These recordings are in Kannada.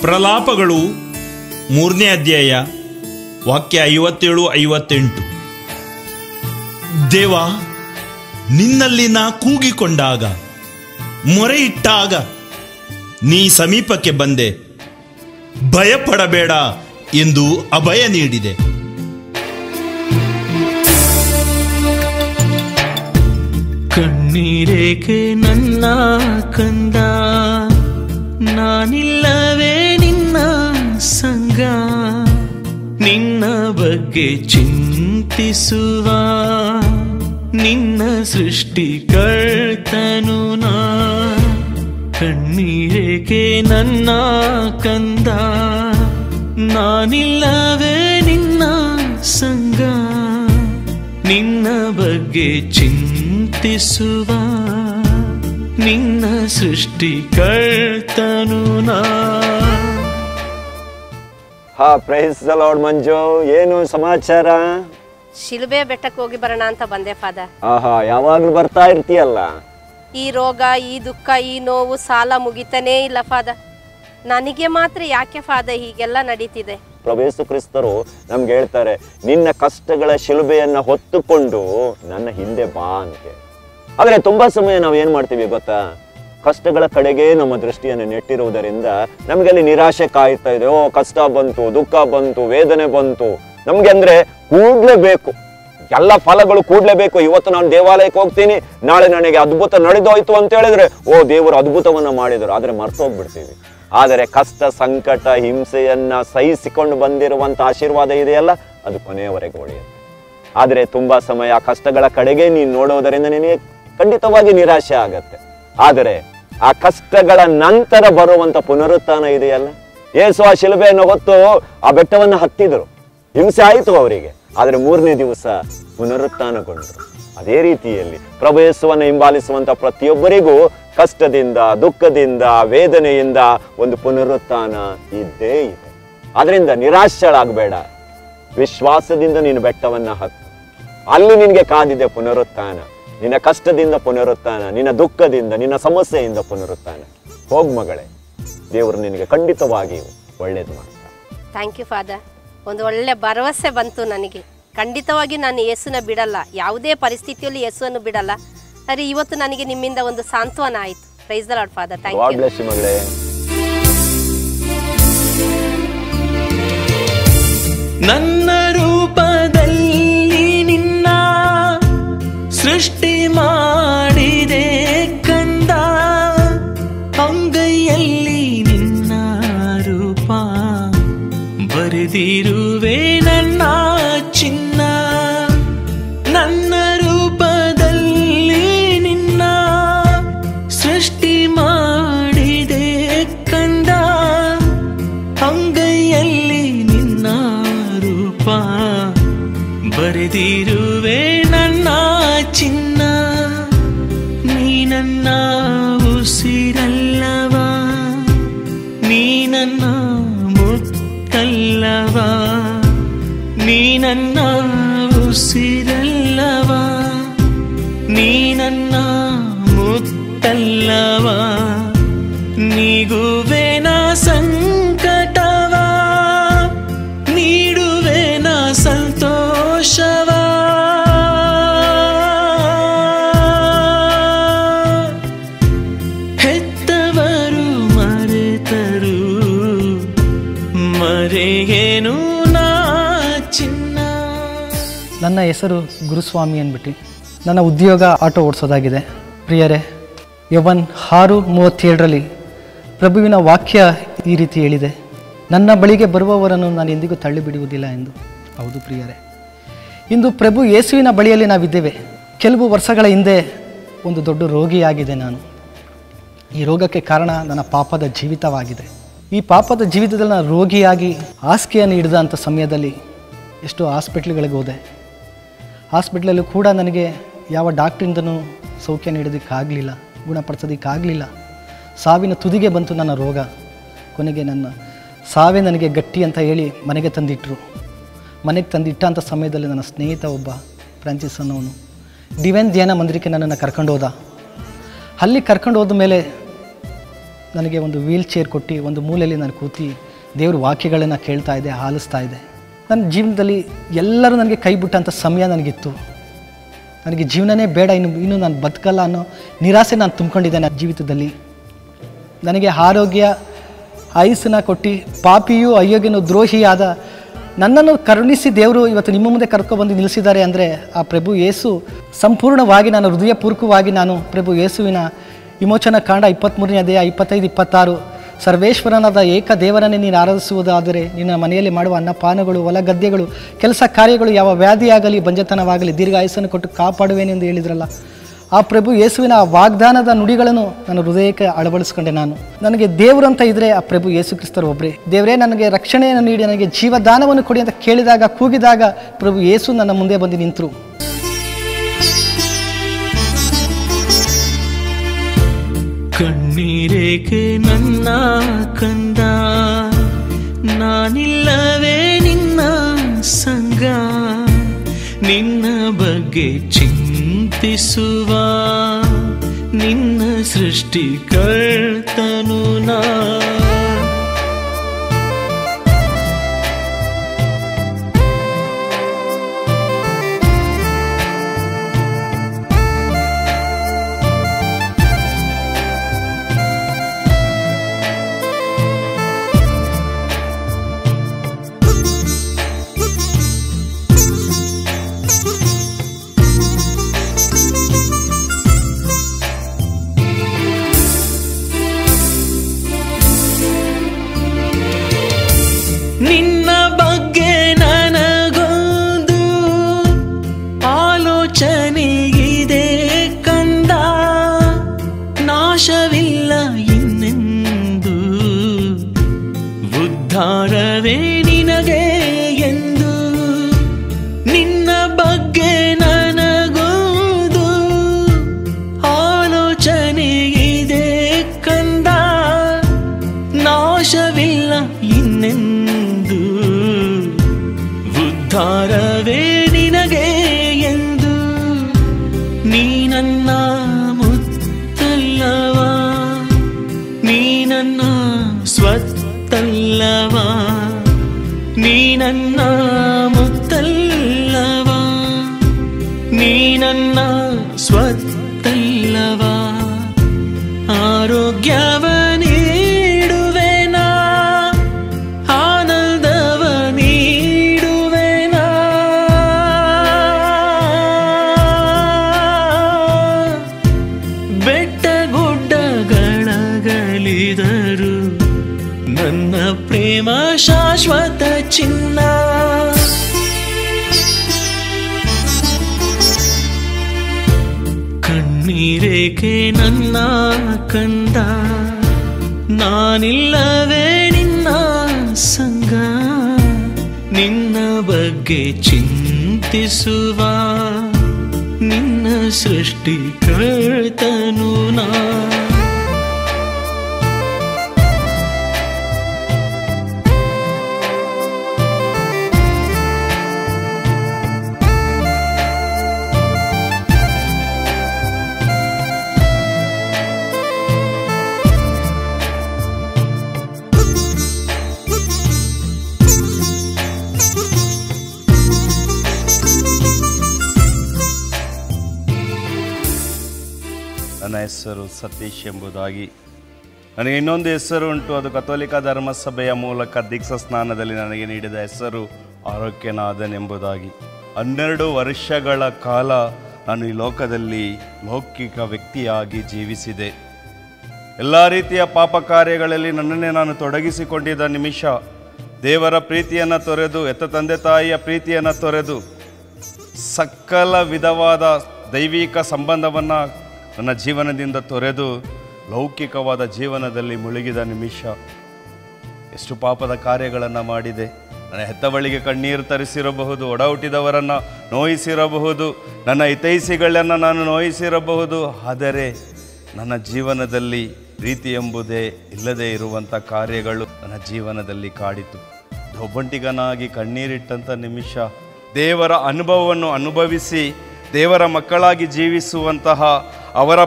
ಪ್ರಲಾಪಗಳು 3ನೇ ಅಧ್ಯಾಯ ವಾಕ್ಯ 57-58. ದೇವ, ನಿನ್ನಲ್ಲಿ ನಾ ಕೂಗಿಕೊಂಡಾಗ, ಮೊರೆ ಇಟ್ಟಾಗ ನೀ ಸಮೀಪಕ್ಕೆ ಬಂದೆ. ಭಯಪಡಬೇಡ ಎಂದು ಅಭಯ ನೀಡಿದೆ. ಕಣ್ಣೀರೇಕೆ ನನ್ನ ಕಂದ, ನಾನಿಲ್ಲವೇ ನಿನ್ನ ಸಂಗ, ನಿನ್ನ ಬಗ್ಗೆ ಚಿಂತಿಸುವ ನಿನ್ನ ಸೃಷ್ಟಿಕರ್ತನು ನಾ. ಕಣ್ಣೀರೇಕೆ ನನ್ನ ಕಂದ, ನಾನಿಲ್ಲವೇ ನಿನ್ನ ಸಂಗ, ನಿನ್ನ ಬಗ್ಗೆ ಚಿಂತಿಸುವ ನಿನ್ನ ಸೃಷ್ಟಿಕರ್ತನು ನಾ. Price the lord. ಮಂಜು, ಏನು ಸಮಾಚಾರ? ಶಿಲುಬೆ ಬೆಟ್ಟಕ್ಕೆ ಹೋಗಿ ಬರೋಣ ಅಂತ ಬಂದೆ ಫಾದರ್. ಯಾವಾಗ್ಲೂ ಬರ್ತಾ ಇರ್ತೀಯಲ್ಲ. ಈ ರೋಗ, ಈ ದುಃಖ, ಈ ನೋವು, ಸಾಲ ಮುಗಿತಾನೇ ಇಲ್ಲ ಫಾದರ್. ನನಗೆ ಮಾತ್ರ ಯಾಕೆ ಫಾದರ್ ಹೀಗೆಲ್ಲ ನಡೀತಿದೆ? ಪ್ರಭು ಯೇಸು ಕ್ರಿಸ್ತರು ನಮ್ಗೆ ಹೇಳ್ತಾರೆ, ನಿನ್ನ ಕಷ್ಟಗಳ ಶಿಲುಬೆಯನ್ನ ಹೊತ್ತುಕೊಂಡು ನನ್ನ ಹಿಂದೆ ಬಾ ಅಂತ. ಆದ್ರೆ ತುಂಬಾ ಸಮಯ ನಾವು ಏನ್ ಮಾಡ್ತೀವಿ ಗೊತ್ತಾ? ಕಷ್ಟಗಳ ಕಡೆಗೆ ನಮ್ಮ ದೃಷ್ಟಿಯನ್ನು ನೆಟ್ಟಿರುವುದರಿಂದ ನಮ್ಗೆ ಅಲ್ಲಿ ನಿರಾಶೆ ಕಾಯ್ತಾ ಇದೆ. ಕಷ್ಟ ಬಂತು, ದುಃಖ ಬಂತು, ವೇದನೆ ಬಂತು. ನಮ್ಗೆ ಅಂದ್ರೆ ಕೂಡ್ಲೇಬೇಕು, ಎಲ್ಲ ಫಲಗಳು ಕೂಡ್ಲೇಬೇಕು. ಇವತ್ತು ನಾನು ದೇವಾಲಯಕ್ಕೆ ಹೋಗ್ತೀನಿ, ನಾಳೆ ನನಗೆ ಅದ್ಭುತ ನಡೆದೋಯ್ತು ಅಂತ ಹೇಳಿದ್ರೆ ದೇವರು ಅದ್ಭುತವನ್ನ ಮಾಡಿದರು, ಆದ್ರೆ ಮರ್ತೋಗ್ಬಿಡ್ತೀವಿ. ಆದರೆ ಕಷ್ಟ, ಸಂಕಟ, ಹಿಂಸೆಯನ್ನ ಸಹಿಸಿಕೊಂಡು ಬಂದಿರುವಂತ ಆಶೀರ್ವಾದ ಇದೆಯಲ್ಲ, ಅದು ಕೊನೆಯವರೆಗೆ ಉಳಿಯುತ್ತೆ. ಆದರೆ ತುಂಬಾ ಸಮಯ ಕಷ್ಟಗಳ ಕಡೆಗೆ ನೀನು ನೋಡೋದರಿಂದ ನಿನಗೆ ಖಂಡಿತವಾಗಿ ನಿರಾಶೆ ಆಗತ್ತೆ. ಆದರೆ ಆ ಕಷ್ಟಗಳ ನಂತರ ಬರುವಂತ ಪುನರುತ್ಥಾನ ಇದೆಯಲ್ಲ, ಯೇಸು ಆ ಶಿಲುಬೆಯನ್ನು ಹೊತ್ತು ಆ ಬೆಟ್ಟವನ್ನು ಹತ್ತಿದ್ರು, ಹಿಂಸೆ ಆಯಿತು ಅವರಿಗೆ, ಆದರೆ 3ನೇ ದಿವಸ ಪುನರುತ್ಥಾನಗೊಂಡರು. ಅದೇ ರೀತಿಯಲ್ಲಿ ಪ್ರಭು ಯೇಸುವನ್ನು ಹಿಂಬಾಲಿಸುವಂತ ಪ್ರತಿಯೊಬ್ಬರಿಗೂ ಕಷ್ಟದಿಂದ, ದುಃಖದಿಂದ, ವೇದನೆಯಿಂದ ಒಂದು ಪುನರುತ್ಥಾನ ಇದ್ದೇ ಇದೆ. ಆದ್ರಿಂದ ನಿರಾಶರಾಗಬೇಡ, ವಿಶ್ವಾಸದಿಂದ ನೀನು ಬೆಟ್ಟವನ್ನ ಹತ್ತು. ಅಲ್ಲಿ ನಿನಗೆ ಕಾದಿದೆ ಪುನರುತ್ಥಾನ. ನಿನ್ನ ಕಷ್ಟದಿಂದ ಪುನರುತ್ಥಾನ, ನಿನ್ನ ದುಃಖದಿಂದ, ನಿನ್ನ ಸಮಸ್ಯೆಯಿಂದ ಪುನರುತ್ಥಾನ. ಹೋಗ್ ಮಗಳೇ, ದೇವರು ನಿನಗೆ ಖಂಡಿತವಾಗಿಯೂ ಒಳ್ಳೇದು ಮಾಡ್ತಾರೆ. Thank you father. ಒಂದು ಒಳ್ಳೆ ಭರವಸೆ ಬಂತು ನನಗೆ. ಖಂಡಿತವಾಗಿ ನಾನು ಯೇಸುನ ಬಿಡಲ್ಲ, ಯಾವುದೇ ಪರಿಸ್ಥಿತಿಯಲ್ಲಿ ಯೇಸುವನ್ನು ಬಿಡಲ್ಲ. ಸರಿ, ಇವತ್ತು ನನಗೆ ನಿಮ್ಮಿಂದ ಒಂದು ಸಾಂತ್ವನ ಆಯಿತು. Praise the lord father. Thank you. ಮಗಳೇ, ನನ್ನ ರೂಪದಲ್ಲಿ ನಿನ್ನ ಸೃಷ್ಟಿ ಮಾಡಿದೆ ಕಂದ, ಅಂಗೈಯಲ್ಲಿ ನಿನ್ನ ರೂಪ ಬರೆದಿರುವೆ ನನ್ನ ಚಿನ್ನ. ನನ್ನ ರೂಪದಲ್ಲಿ ನಿನ್ನ ಸೃಷ್ಟಿ ಮಾಡಿದೆ ಕಂದ, ಅಂಗೈಯಲ್ಲಿ ನಿನ್ನ ರೂಪ ಬರೆದಿರುವೆ ನನ್ನ ಚಿನ್ನ. ನೀ ನನ್ನ ಉಸಿರಲ್ಲವಾ, ನೀ ನನ್ನ ಮುತ್ತಲ್ಲವಾ, ನೀ ನನ್ನ ಉಸಿರಲ್ಲವಾ, ನೀ ನನ್ನ ಮುತ್ತಲ್ಲವಾ, ನೀಗುವೆನ ಸಂಕಟವ, ನೀಡುವೆನ ಸಂತೋಷವ. ಹೆತ್ತವರು ಮರೆತರು, ಮರೆಯೇನು ನಾ ಚಿನ್ನ. ನನ್ನ ಹೆಸರು ಗುರುಸ್ವಾಮಿ ಅಂದ್ಬಿಟ್ಟು. ನನ್ನ ಉದ್ಯೋಗ ಆಟೋ ಓಡಿಸೋದಾಗಿದೆ. ಪ್ರಿಯರೇ, ಯೋಬನ್ 6:37 ಪ್ರಭುವಿನ ವಾಕ್ಯ ಈ ರೀತಿ ಹೇಳಿದೆ, ನನ್ನ ಬಳಿಗೆ ಬರುವವರನ್ನು ನಾನು ಎಂದಿಗೂ ತಳ್ಳಿಬಿಡುವುದಿಲ್ಲ ಎಂದು. ಹೌದು ಪ್ರಿಯರೇ, ಇಂದು ಪ್ರಭು ಯೇಸುವಿನ ಬಳಿಯಲ್ಲಿ ನಾವಿದ್ದೇವೆ. ಕೆಲವು ವರ್ಷಗಳ ಹಿಂದೆ ಒಂದು ದೊಡ್ಡ ರೋಗಿಯಾಗಿದೆ ನಾನು. ಈ ರೋಗಕ್ಕೆ ಕಾರಣ ನನ್ನ ಪಾಪದ ಜೀವಿತವಾಗಿದೆ. ಈ ಪಾಪದ ಜೀವಿತದಲ್ಲಿ ನಾನು ರೋಗಿಯಾಗಿ ಹಾಸಿಗೆಯನ್ನು ಹಿಡಿದಂಥ ಸಮಯದಲ್ಲಿ ಎಷ್ಟೋ ಹಾಸ್ಪಿಟ್ಲ್ಗಳಿಗೆ ಹೋದೆ. ಹಾಸ್ಪಿಟ್ಲಲ್ಲೂ ಕೂಡ ನನಗೆ ಯಾವ ಡಾಕ್ಟ್ರಿಂದನೂ ಸೌಖ್ಯ ನೀಡೋದಕ್ಕಾಗಲಿಲ್ಲ, ಗುಣಪಡಿಸೋದಕ್ಕಾಗಲಿಲ್ಲ. ಸಾವಿನ ತುದಿಗೆ ಬಂತು ನನ್ನ ರೋಗ. ಕೊನೆಗೆ ನನ್ನ ಸಾವೇ ನನಗೆ ಗಟ್ಟಿ ಅಂತ ಹೇಳಿ ಮನೆಗೆ ತಂದಿಟ್ಟರು. ಮನೆಗೆ ತಂದಿಟ್ಟಂಥ ಸಮಯದಲ್ಲಿ ನನ್ನ ಸ್ನೇಹಿತ ಒಬ್ಬ ಫ್ರಾನ್ಸಿಸ್ ಅನ್ನೋನು ಡಿವೈನ್ ಧ್ಯಾನ ಮಂದಿರಕ್ಕೆ ನನ್ನನ್ನು ಕರ್ಕೊಂಡು ಹೋದ. ಅಲ್ಲಿ ಕರ್ಕೊಂಡು ಹೋದ ಮೇಲೆ ನನಗೆ ಒಂದು ವೀಲ್ ಚೇರ್ ಕೊಟ್ಟು ಒಂದು ಮೂಲೆಯಲ್ಲಿ ನಾನು ಕೂತಿ ದೇವ್ರ ವಾಕ್ಯಗಳನ್ನು ಕೇಳ್ತಾ ಇದ್ದೆ, ಆಲಿಸ್ತಾ ಇದ್ದೆ. ನನ್ನ ಜೀವನದಲ್ಲಿ ಎಲ್ಲರೂ ನನಗೆ ಕೈ ಬಿಟ್ಟಂಥ ಸಮಯ ನನಗಿತ್ತು. ನನಗೆ ಜೀವನನೇ ಬೇಡ, ಇನ್ನು ನಾನು ಬದುಕಲ್ಲ ಅನ್ನೋ ನಿರಾಸೆ ನಾನು ತುಂಬಿಕೊಂಡಿದ್ದೆ ನನ್ನ ಜೀವಿತದಲ್ಲಿ. ನನಗೆ ಆರೋಗ್ಯ ಆಯುಸ್ಸನ್ನು ಕೊಟ್ಟು ಪಾಪಿಯೂ ಅಯೋಗ್ಯನೂ ದ್ರೋಹಿಯಾದ ನನ್ನನ್ನು ಕರುಣಿಸಿ ದೇವರು ಇವತ್ತು ನಿಮ್ಮ ಮುಂದೆ ಕರ್ಕೊಬಂದು ನಿಲ್ಲಿಸಿದ್ದಾರೆ ಅಂದರೆ ಆ ಪ್ರಭು ಯೇಸು ಸಂಪೂರ್ಣವಾಗಿ ನಾನು ಹೃದಯಪೂರ್ವಕವಾಗಿ ನಾನು ಪ್ರಭು ಯೇಸುವಿನ ವಿಮೋಚನಾ ಕಾಂಡ 23ನೇ ಅಧ್ಯಾಯ 25-26 ಸರ್ವೇಶ್ವರನಾದ ಏಕ ದೇವರನ್ನೇ ನೀನು ಆರಾಧಿಸುವುದಾದರೆ ನಿನ್ನ ಮನೆಯಲ್ಲಿ ಮಾಡುವ ಅನ್ನಪಾನಗಳು, ಹೊಲ ಗದ್ದೆಗಳು, ಕೆಲಸ ಕಾರ್ಯಗಳು, ಯಾವ ವ್ಯಾಧಿಯಾಗಲಿ ಬಂಜತನವಾಗಲಿ ದೀರ್ಘಾಯುಸ್ಸನ್ನು ಕೊಟ್ಟು ಕಾಪಾಡುವೇನೆಂದು ಹೇಳಿದ್ರಲ್ಲ, ಆ ಪ್ರಭು ಯೇಸುವಿನ ವಾಗ್ದಾನದ ನುಡಿಗಳನ್ನು ನಾನು ಹೃದಯಕ್ಕೆ ಅಳವಡಿಸ್ಕೊಂಡೆ. ನನಗೆ ದೇವರು ಅಂತ ಇದ್ದರೆ ಆ ಪ್ರಭು ಯೇಸು ಕ್ರಿಸ್ತರು ಒಬ್ಬರೇ. ದೇವರೇ ನನಗೆ ರಕ್ಷಣೆಯನ್ನು ನೀಡಿ ನನಗೆ ಜೀವದಾನವನ್ನು ಕೊಡಿ ಅಂತ ಕೇಳಿದಾಗ, ಕೂಗಿದಾಗ ಪ್ರಭು ಯೇಸು ನನ್ನ ಮುಂದೆ ಬಂದು ನಿಂತರು. ಕಣ್ಣೀರೇಕೆ ನನ್ನ ಕಂದ, ನಾನಿಲ್ಲವೇ ನಿನ್ನ ಸಂಗ, ನಿನ್ನ ಬಗ್ಗೆ ಚಿಂತಿಸುವ ನಿನ್ನ ಸೃಷ್ಟಿಕರ್ತನು ನಾ. ನಿನ್ನ ಬಗ್ಗೆ ನನಗೊಂದು ಆಲೋಚನೆ ಇದೆ ಕಂದ, ನಾಶವಿಲ್ಲ ಇನ್ನೆಂದು, ಉದ್ಧಾರವೇ ನಿನಗೆ ಎಂದು. ನಿನ್ನ ಬಗ್ಗೆ ನನಗೊಂದು ಆಲೋಚನೆ ಇದೆ ಕಂದ, ನಾಶವಿಲ್ಲ ಇನ್ನೆಂದು, ಉದ್ಧಾರವೇ ನಿನಗೆ ಎಂದು. ನೀ ನನ್ನ ಮುತ್ತಲ್ಲವಾ, ನೀ ನನ್ನ ಸ್ವತ್ತಲ್ಲವಾ, ನೀ ನನ್ನ ಮುತ್ತಲ್ಲವಾ, ನೀ ನನ್ನ ಸ್ವತ್ತಲ್ಲವಾ. ಆರೋಗ್ಯವ ನೀಡುವೆನಾ, ಆನಂದವ ನೀಡುವೆನಾ, ಬೆಟ್ಟ ಗುಡ್ಡಗಳಗಲಿದರು ನನ್ನ ಪ್ರೇಮ ಶಾಶ್ವತ ಚಿನ್ನ. ಕಣ್ಣೀರೇಕೆ ನನ್ನ ಕಂದ, ನಾನಿಲ್ಲವೇ ನಿನ್ನ ಸಂಗ, ನಿನ್ನ ಬಗ್ಗೆ ಚಿಂತಿಸುವ ನಿನ್ನ ಸೃಷ್ಟಿಕರ್ತನು ನಾ. ನನ್ನ ಹೆಸರು ಸತೀಶ್ ಎಂಬುದಾಗಿ. ನನಗೆ ಇನ್ನೊಂದು ಹೆಸರು ಉಂಟು, ಅದು ಕಥೋಲಿಕ ಧರ್ಮಸಭೆಯ ಮೂಲಕ ದೀಕ್ಷಾ ಸ್ನಾನದಲ್ಲಿ ನನಗೆ ನೀಡಿದ ಹೆಸರು ಆರೋಗ್ಯನಾಥನ್ ಎಂಬುದಾಗಿ. 12 ವರ್ಷಗಳ ಕಾಲ ನಾನು ಈ ಲೋಕದಲ್ಲಿ ಲೌಕಿಕ ವ್ಯಕ್ತಿಯಾಗಿ ಜೀವಿಸಿದೆ. ಎಲ್ಲ ರೀತಿಯ ಪಾಪ ಕಾರ್ಯಗಳಲ್ಲಿ ನನ್ನನ್ನೇ ನಾನು ತೊಡಗಿಸಿಕೊಂಡಿದ್ದ ನಿಮಿಷ ದೇವರ ಪ್ರೀತಿಯನ್ನು ತೊರೆದು, ಎತ್ತ ತಂದೆ ತಾಯಿಯ ಪ್ರೀತಿಯನ್ನು ತೊರೆದು, ಸಕಲ ವಿಧವಾದ ದೈವಿಕ ಸಂಬಂಧವನ್ನು ನನ್ನ ಜೀವನದಿಂದ ತೊರೆದು ಲೌಕಿಕವಾದ ಜೀವನದಲ್ಲಿ ಮುಳುಗಿದ ನಿಮಿಷ. ಎಷ್ಟು ಪಾಪದ ಕಾರ್ಯಗಳನ್ನು ಮಾಡಿದೆ. ನನ್ನ ಹೆತ್ತವಳಿಗೆ ಕಣ್ಣೀರು ತರಿಸಿರಬಹುದು, ಒಡ ಹುಟ್ಟಿದವರನ್ನು ನೋಯಿಸಿರಬಹುದು, ನನ್ನ ಹಿತೈಷಿಗಳನ್ನು ನಾನು ನೋಯಿಸಿರಬಹುದು. ಆದರೆ ನನ್ನ ಜೀವನದಲ್ಲಿ ಪ್ರೀತಿ ಎಂಬುದೇ ಇಲ್ಲದೇ ಇರುವಂಥ ಕಾರ್ಯಗಳು ನನ್ನ ಜೀವನದಲ್ಲಿ ಕಾಡಿತು. ಒಬ್ಬಂಟಿಗನಾಗಿ ಕಣ್ಣೀರಿಟ್ಟಂಥ ನಿಮಿಷ, ದೇವರ ಅನುಭವವನ್ನು ಅನುಭವಿಸಿ ದೇವರ ಮಕ್ಕಳಾಗಿ ಜೀವಿಸುವಂತಹ ಅವರ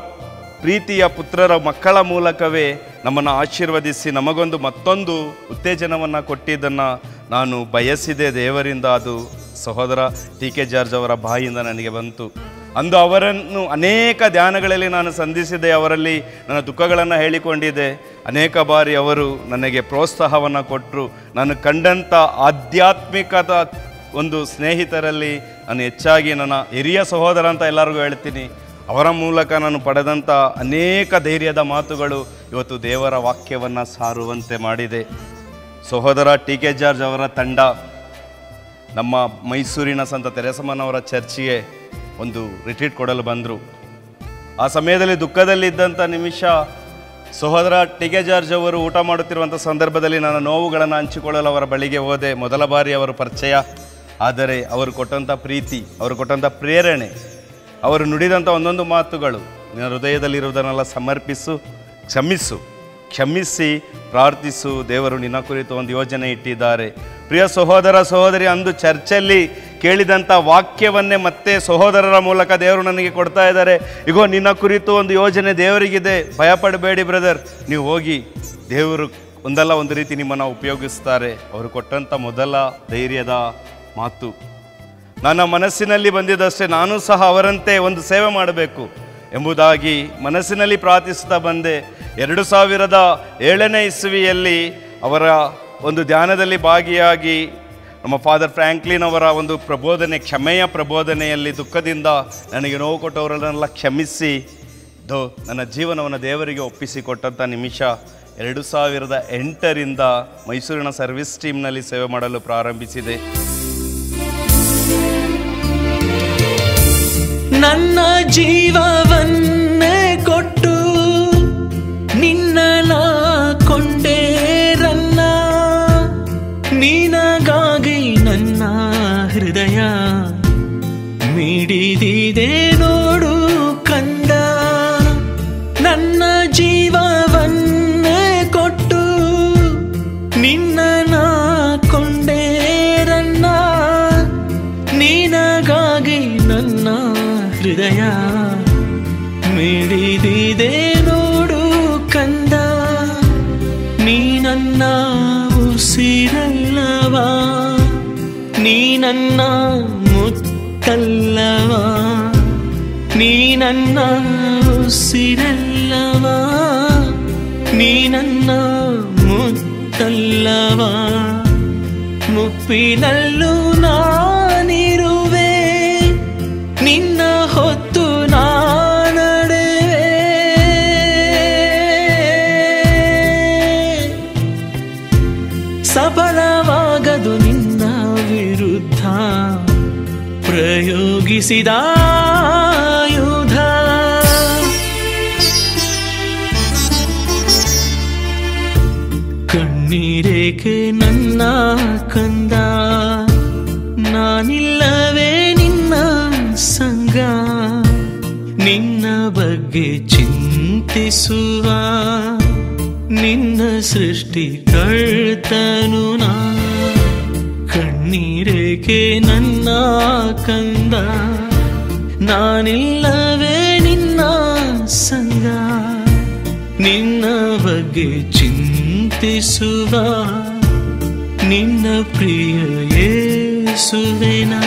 ಪ್ರೀತಿಯ ಪುತ್ರರ ಮಕ್ಕಳ ಮೂಲಕವೇ ನಮ್ಮನ್ನು ಆಶೀರ್ವದಿಸಿ ನಮಗೊಂದು ಮತ್ತೊಂದು ಉತ್ತೇಜನವನ್ನು ಕೊಟ್ಟಿದ್ದನ್ನು ನಾನು ಬಯಸಿದೆ ದೇವರಿಂದ. ಅದು ಸಹೋದರ ಟಿ.ಕೆ. ಜಾರ್ಜ್ ಅವರ ಬಾಯಿಯಿಂದ ನನಗೆ ಬಂತು. ಅಂದು ಅವರನ್ನು ಅನೇಕ ಧ್ಯಾನಗಳಲ್ಲಿ ನಾನು ಸಂಧಿಸಿದೆ, ಅವರಲ್ಲಿ ನನ್ನ ದುಃಖಗಳನ್ನು ಹೇಳಿಕೊಂಡಿದ್ದೆ. ಅನೇಕ ಬಾರಿ ಅವರು ನನಗೆ ಪ್ರೋತ್ಸಾಹವನ್ನು ಕೊಟ್ಟರು. ನಾನು ಕಂಡಂಥ ಆಧ್ಯಾತ್ಮಿಕದ ಒಂದು ಸ್ನೇಹಿತರಲ್ಲಿ ನಾನು ಹೆಚ್ಚಾಗಿ ನನ್ನ ಹಿರಿಯ ಸಹೋದರ ಅಂತ ಎಲ್ಲರಿಗೂ ಹೇಳ್ತೀನಿ. ಅವರ ಮೂಲಕ ನಾನು ಪಡೆದಂಥ ಅನೇಕ ಧೈರ್ಯದ ಮಾತುಗಳು ಇವತ್ತು ದೇವರ ವಾಕ್ಯವನ್ನು ಸಾರುವಂತೆ ಮಾಡಿದೆ. ಸಹೋದರ ಟಿ.ಕೆ. ಜಾರ್ಜ್ ಅವರ ತಂಡ ನಮ್ಮ ಮೈಸೂರಿನ ಸಂತ ತೆರೇಸಮ್ಮನವರ ಚರ್ಚಿಗೆ ಒಂದು ರಿಟ್ರೀಟ್ ಕೊಡಲು ಬಂದರು. ಆ ಸಮಯದಲ್ಲಿ ದುಃಖದಲ್ಲಿದ್ದಂಥ ನಿಮಿಷ ಸಹೋದರ ಟಿ.ಕೆ. ಜಾರ್ಜ್ ಅವರು ಊಟ ಮಾಡುತ್ತಿರುವಂಥ ಸಂದರ್ಭದಲ್ಲಿ ನನ್ನ ನೋವುಗಳನ್ನು ಹಂಚಿಕೊಳ್ಳಲು ಅವರ ಬಳಿಗೆ ಹೋದೆ. ಮೊದಲ ಬಾರಿ ಅವರು ಪರಿಚಯ, ಆದರೆ ಅವರು ಕೊಟ್ಟಂಥ ಪ್ರೀತಿ, ಅವರು ಕೊಟ್ಟಂಥ ಪ್ರೇರಣೆ, ಅವರು ನುಡಿದಂಥ ಒಂದೊಂದು ಮಾತುಗಳು, ನಿನ್ನ ಹೃದಯದಲ್ಲಿರುವುದನ್ನೆಲ್ಲ ಸಮರ್ಪಿಸು, ಕ್ಷಮಿಸಿ ಪ್ರಾರ್ಥಿಸು, ದೇವರು ನಿನ್ನ ಕುರಿತು ಒಂದು ಯೋಜನೆ ಇಟ್ಟಿದ್ದಾರೆ. ಪ್ರಿಯ ಸಹೋದರ ಸಹೋದರಿ, ಅಂದು ಚರ್ಚಲ್ಲಿ ಕೇಳಿದಂಥ ವಾಕ್ಯವನ್ನೇ ಮತ್ತೆ ಸಹೋದರರ ಮೂಲಕ ದೇವರು ನನಗೆ ಕೊಡ್ತಾ ಇದ್ದಾರೆ. ಇಗೋ ನಿನ್ನ ಕುರಿತು ಒಂದು ಯೋಜನೆ ದೇವರಿಗಿದೆ, ಭಯಪಡಬೇಡಿ ಬ್ರದರ್, ನೀವು ಹೋಗಿ, ದೇವರು ಒಂದಲ್ಲ ಒಂದು ರೀತಿ ನಿಮ್ಮನ್ನು ಉಪಯೋಗಿಸ್ತಾರೆ. ಅವರು ಕೊಟ್ಟಂಥ ಮೊದಲ ಧೈರ್ಯದ ಮಾತು ನನ್ನ ಮನಸ್ಸಿನಲ್ಲಿ ಬಂದಿದ್ದಷ್ಟೇ, ನಾನು ಸಹ ಅವರಂತೆ ಒಂದು ಸೇವೆ ಮಾಡಬೇಕು ಎಂಬುದಾಗಿ ಮನಸ್ಸಿನಲ್ಲಿ ಪ್ರಾರ್ಥಿಸ್ತಾ ಬಂದೆ. 2007ನೇ ಇಸ್ವಿಯಲ್ಲಿ ಅವರ ಒಂದು ಧ್ಯಾನದಲ್ಲಿ ಭಾಗಿಯಾಗಿ ನಮ್ಮ ಫಾದರ್ ಫ್ರ್ಯಾಂಕ್ಲಿನ್ ಅವರ ಒಂದು ಪ್ರಬೋಧನೆ, ಕ್ಷಮೆಯ ಪ್ರಬೋಧನೆಯಲ್ಲಿ ದುಃಖದಿಂದ ನನಗೆ ನೋವು ಕೊಟ್ಟವರನ್ನೆಲ್ಲ ಕ್ಷಮಿಸಿ ನನ್ನ ಜೀವನವನ್ನು ದೇವರಿಗೆ ಒಪ್ಪಿಸಿಕೊಟ್ಟಂಥ ನಿಮಿಷ 2008ರಿಂದ ಮೈಸೂರಿನ ಸರ್ವಿಸ್ ಟೀಮ್ನಲ್ಲಿ ಸೇವೆ ಮಾಡಲು ಪ್ರಾರಂಭಿಸಿದೆ. ನನ್ನ ಜೀವವನ್ನೇ ಕೊಟ್ಟು ನಿನ್ನ ಕೊಂಡೆ ರನ್ನ, ನಿನಗಾಗಿ ನನ್ನ ಹೃದಯ ಮಿಡಿದಿದೆ ನೋಡು ಕಂದ. ನನ್ನ ಜೀವವನ್ನೇ ಕೊಟ್ಟು ನಿನ್ನ ಕೊಂಡೆ ರನ್ನ, ನಿನಗಾಗಿ ನನ್ನ ಹೃದಯ ಮಿಡಿದಿದೆ ನೋಡು ಕಂದ. ನೀ ನನ್ನ ಉಸಿರಲ್ಲವಾ, ನೀ ನನ್ನ ಮುತ್ತಲ್ಲವಾ, ನೀ ನನ್ನ ಉಸಿರಲ್ಲವಾ, ನೀ ನನ್ನ ಮುತ್ತಲ್ಲವಾ. ಮುಪ್ಪಿನಲ್ಲೂ ನಾನಿರುವೆ, ನಿನ್ನ ಹೊತ್ತು ನಾನಡೆ. ಸಫಲವಾಗದು ನಿನ್ನ ವಿರುದ್ಧ ಪ್ರಯೋಗಿಸಿದ ಆಯುಧ. ಕಣ್ಣೀರೇಕೆ ನನ್ನ ಕಂದ, ನಾನಿಲ್ಲವೇ ನಿನ್ನ ಸಂಗ, ನಿನ್ನ ಬಗ್ಗೆ ಚಿಂತಿಸುವ ನಿನ್ನ ಸೃಷ್ಟಿಕರ್ತನು ನಾ. ಕಣ್ಣೀರೇಕೆ ನನ್ನ ಕಂದ, ನಾನಿಲ್ಲವೇ ನಿನ್ನ ಸಂಗ, ನಿನ್ನ ಬಗ್ಗೆ ಚಿಂತಿಸುವ ನಿನ್ನ ಪ್ರಿಯ ಯೇಸುವೆನಾ.